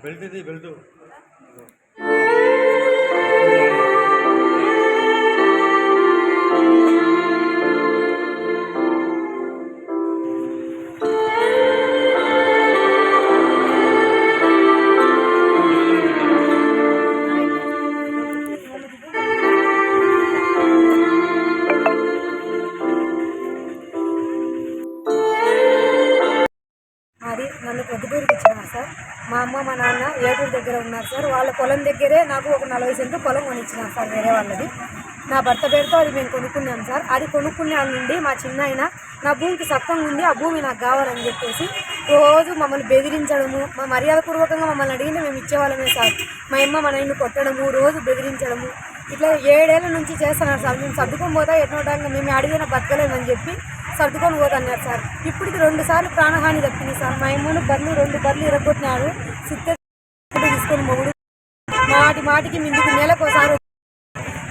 Belt అది నన్ను పొద్దుటూరుకి ఇచ్చినారు సార్. మా అమ్మ మా నాన్న ఏటూరు దగ్గర ఉన్నారు సార్. వాళ్ళ పొలం దగ్గరే నాకు ఒక 40 సెంట్లు పొలం కొనిచ్చినారు సార్, వేరే వాళ్ళది. నా భర్త పేరుతో అది మేము కొనుక్కున్నాం సార్. అది కొనుక్కునే నుండి మా చిన్నాయన నా భూమికి సత్వం ఉంది, ఆ భూమి నాకు కావాలని చెప్పేసి రోజు మమ్మల్ని బెదిరించడము, మా మర్యాదపూర్వకంగా మమ్మల్ని అడిగితే మేము ఇచ్చేవాళ్ళమే సార్. మా అమ్మ మా నాయన్ని కొట్టడము, రోజు బెదిరించడము, ఇట్లా 7 ఏళ్ళ నుంచి చేస్తున్నారు సార్. మేము సర్దుకొని పోతా ఎన్నోటంగా మేము అడిగిన బతకలేమని చెప్పి సర్దుకొని పోతున్నారు సార్. ఇప్పటికి 2 సార్లు ప్రాణహాని తప్పింది సార్. మా అమ్మను 2 బర్రెలు ఇరగొట్టినాడు. సిద్ధ తీసుకొని మొగుడు మాటికి ముందుకు నెలకోసారి.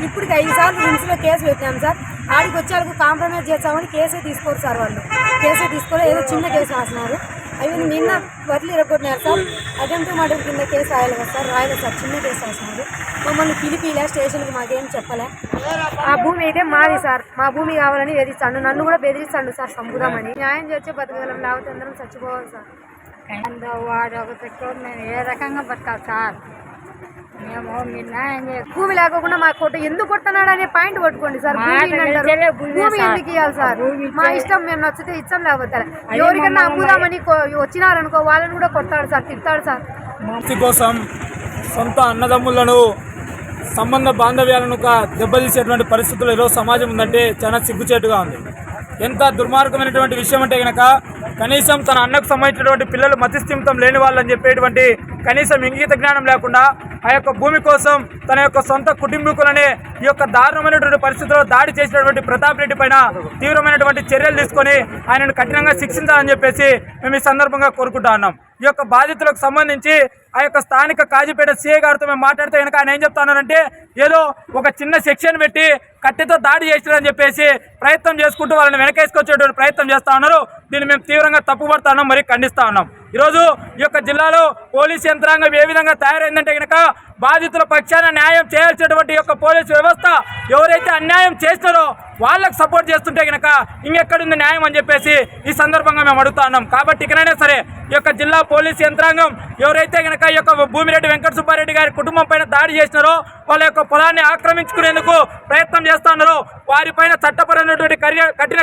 ఇప్పటికి 5 సార్లు రిమ్స్లో కేసు పెట్టాం సార్. ఆడికి వచ్చేందుకు కాంప్రమైజ్ చేస్తామని కేసే తీసుకోరు సార్. వాళ్ళు కేసే తీసుకోలే, ఏదో చిన్న కేసు రాసినారు. అవి నిన్న బర్రెలు ఇరగొట్టినారు సార్. అటెంప్ట్ మర్డర్ కింద కేసు రాయాలి కదా సార్, రాయలేదు సార్, చిన్న కేసు రాసినారు. మమ్మల్ని పిలిపిలే, స్టేషన్కి మాకేం చెప్పలే. ఆ భూమి అయితే మాది సార్, మా భూమి కావాలని బెదిరిస్తాడు. నన్ను కూడా బెదిరిస్తాడు సార్, చంపుదామని. న్యాయం చేస్తే బతకగలం, లేకపోతే అందరం చచ్చిపోవాలి సార్. వాడు ఒక పెట్టుకోవడం మేము ఏ రకంగా బతకాలి సార్? మేము మీరు న్యాయం చేయాలి. భూమి లేకుండా మా కొట్ట ఎందుకు కొడుతున్నాడు అనే పాయింట్ పట్టుకోండి సార్. భూమి ఎందుకు ఇవ్వాలి సార్? మా ఇష్టం, మేము నచ్చితే ఇష్టం, లేకపోతే ఎవరికన్నా అమ్ముదామని వచ్చినారనుకో వాళ్ళని కూడా కొడతాడు సార్, తిడతాడు సార్. కోసం సొంత అన్నదమ్ములను సంబంధ బాంధవ్యాలను దెబ్బతీసేటువంటి పరిస్థితులు ఈరోజు సమాజం ఉందంటే చాలా సిగ్గుచేటుగా ఉంది. ఎంత దుర్మార్గమైనటువంటి విషయం అంటే కనుక కనీసం తన అన్నకు సంబంధించినటువంటి పిల్లలు మతిస్థిమితం లేని వాళ్ళని చెప్పేటువంటి కనీసం ఇంగిత జ్ఞానం లేకుండా ఆ యొక్క భూమి కోసం తన యొక్క సొంత కుటుంబీకులనే ఈ యొక్క దారుణమైనటువంటి పరిస్థితుల్లో దాడి చేసినటువంటి ప్రతాప్ రెడ్డి పైన తీవ్రమైనటువంటి చర్యలు తీసుకొని ఆయనను కఠినంగా శిక్షించాలని చెప్పేసి మేము ఈ సందర్భంగా కోరుకుంటా ఉన్నాం. ఈ యొక్క బాధితులకు సంబంధించి ఆ యొక్క స్థానిక కాజీపేట సిఐ గారితో మేము మాట్లాడితే కనుక ఆయన ఏం చెప్తున్నారంటే ఏదో ఒక చిన్న సెక్షన్ పెట్టి కట్టెతో దాడి చేసిరని చెప్పేసి ప్రయత్నం చేసుకుంటూ వాళ్ళని వెనకేసుకొచ్చేటువంటి ప్రయత్నం చేస్తా ఉన్నారు. దీన్ని మేము తీవ్రంగా తప్పుపడతా ఉన్నాం, మరి ఖండిస్తా ఉన్నాం. ఈరోజు ఈ యొక్క జిల్లాలో పోలీసు యంత్రాంగం ఏ విధంగా తయారైందంటే కనుక బాధితుల పక్షాన న్యాయం చేయాల్సినటువంటి యొక్క పోలీసు వ్యవస్థ ఎవరైతే అన్యాయం చేస్తారో వాళ్ళకు సపోర్ట్ చేస్తుంటే కనుక ఇంకెక్కడుంది న్యాయం అని చెప్పేసి ఈ సందర్భంగా మేము అడుగుతా ఉన్నాం. కాబట్టి ఇకనైనా సరే ఈ యొక్క జిల్లా పోలీసు యంత్రాంగం ఎవరైతే కనుక ఈ యొక్క భూమిరెడ్డి వెంకట సుబ్బారెడ్డి గారి కుటుంబం పైన దాడి చేసినారో వాళ్ళ యొక్క పొలాన్ని ఆక్రమించుకునేందుకు ప్రయత్నం చేస్తా ఉన్నారో వారిపైన చట్టపరమైనటువంటి కఠిన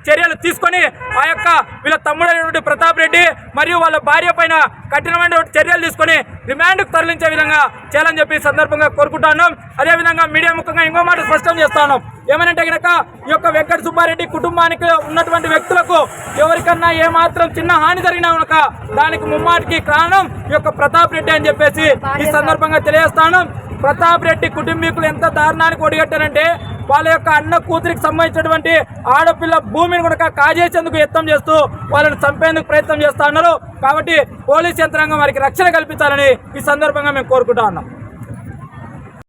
చర్యలు తీసుకొని ఆ యొక్క వీళ్ళ తమ్ముడైనటువంటి ప్రతాప్ రెడ్డి మరియు వాళ్ళ భార్య పైన కఠినమైనటువంటి చర్యలు తీసుకొని రిమాండ్కు తరలించే విధంగా చేయాలని చెప్పి సందర్భంగా కోరుకుంటున్నాం. అదేవిధంగా మీడియా ముఖంగా ఇంకో మాట స్పష్టం చేస్తాను. ఏమనంటే కనుక ఈ యొక్క వెంకట సుబ్బారెడ్డి కుటుంబానికి ఉన్నటువంటి వ్యక్తులకు ఎవరికన్నా ఏమాత్రం చిన్న హాని జరిగినా కనుక దానికి ముమ్మాటికి కారణం ఈ యొక్క ప్రతాప్ రెడ్డి అని చెప్పేసి ఈ సందర్భంగా తెలియజేస్తాను. ప్రతాప్ రెడ్డి కుటుంబీకులు ఎంత దారుణానికి ఒడిగట్టారంటే వాళ్ళ యొక్క అన్న కూతురికి సంబంధించినటువంటి ఆడపిల్ల భూమిని కూడా కాజేసేందుకు యత్నం చేస్తూ వాళ్ళని చంపేందుకు ప్రయత్నం చేస్తా ఉన్నారు. కాబట్టి పోలీస్ యంత్రాంగం వారికి రక్షణ కల్పించాలని ఈ సందర్భంగా మేము కోరుకుంటా ఉన్నాం.